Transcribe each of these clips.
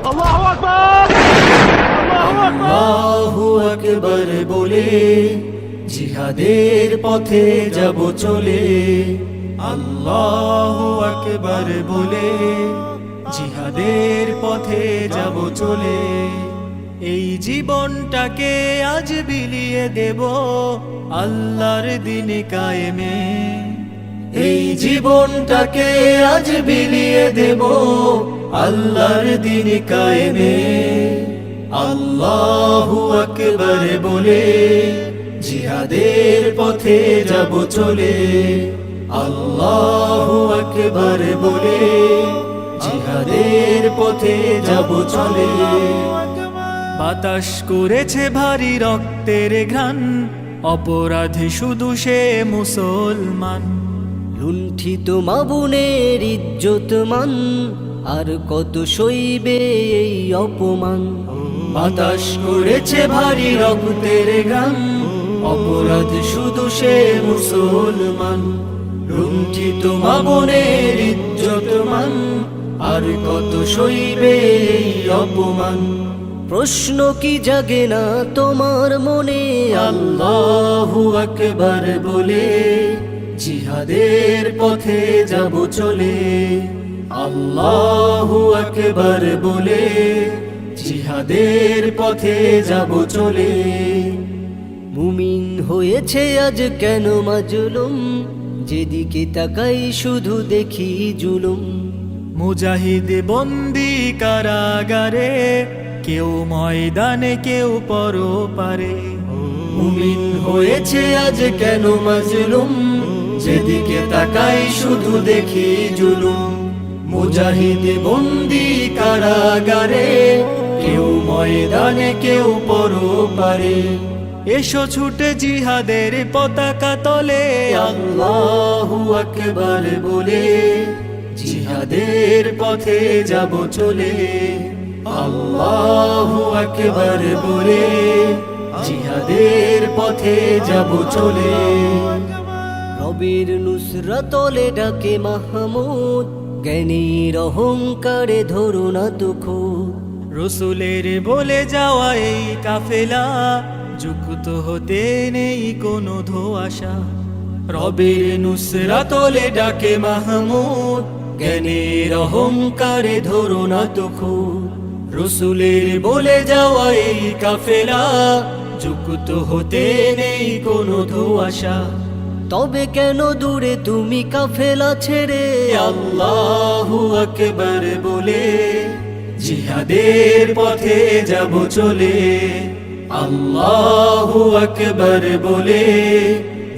আল্লাহু আকবার, আল্লাহু আকবার বলে জিহাদের পথে যাব চলে। আল্লাহু আকবার বলে জিহাদের পথে যাব চলে। এই জীবনটাকে আজ বিলিয়ে দেব আল্লাহর দিন কায়েমে। এই জীবনটাকে আজ বিলিয়ে দেব আল্লাহর দিন কায়েমে। আল্লাহু আকবার বলে জিহাদের পথে যাব চলে। আল্লাহু আকবার বলে জিহাদের পথে যাব চলে। বাতাস করেছে ভারী রক্তের ঘ্রাণ, অপরাধী শুধু সে মুসলমান। লুণ্ঠিত মা বোনের ইজ্জত মান, আর কত সইবে এই অপমান। বাতাস করেছে ভারী রক্তের ঘ্রাণ, অপরাধ শুধু সে মুসলমান। লুণ্ঠিত মা বোনের ইজ্জত মান, আর কত সইবে এই অপমান। প্রশ্ন কি জাগে না তোমার মনে? আল্লাহু আকবার বলে জিহাদের পথে যাব চলে। আল্লাহু আকবার বলে জিহাদের পথে যাব চলে। মুমিন হয়েছে আজ কেন মাজলুম, যেদিকে তাকাই শুধু দেখি জুলুম। মুজাহিদ বন্দি কারাগারে, কেউ ময়দানে কেউ পরপারে। মুমিন হয়েছে আজ কেন মাজলুম, যেদিকে তাকাই শুধু দেখি জুলুম। মুজাহিদ বন্দি কারাগারে, কেউ ময়দানে কেউ পরপারে। এসো ছুটে জিহাদের পতাকা তলে। আল্লাহু আকবার বলে জিহাদের পথে যাব চলে। আল্লাহু আকবার বলে জিহাদের পথে যাব চলে। রবের নুসরাতলে ডাকে মাহমুদ, জ্ঞানীর অহংকারে ধরো না দুঃখ। রসুলের বলে যাওয়া এই কাফেলা, যুক্ত হতে নেই কোনো ধোঁয়াশা। রবের নুসরাতলে ডাকে মাহমুদ, জ্ঞানের অহংকারে ধরো না দুঃখ। রসুলের বলে যাওয়া এই কাফেলা, যুক্ত হতে নেই কোনো ধোঁয়াশা। তবে কেন দূরে তুমি কাফেলা ছেড়ে? আল্লাহু আকবার বলে জিহাদের পথে যাব চলে। আল্লাহু আকবার বলে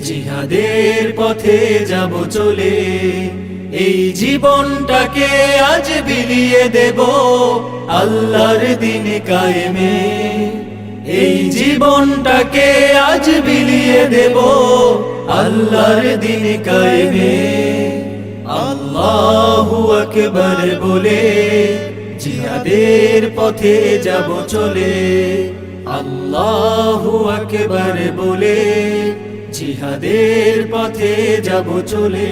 জিহাদের পথে যাব চলে। এই জীবনটাকে আজ বিলিয়ে দেব আল্লাহর দিন কায়েমে। এই জীবনটাকে আজ বিলিয়ে দেব আল্লাহর দিন কায়েমে। আল্লাহু আকবার বলে জিহাদের পথে যাব চলে। আল্লাহু আকবার বলে জিহাদের পথে যাব চলে।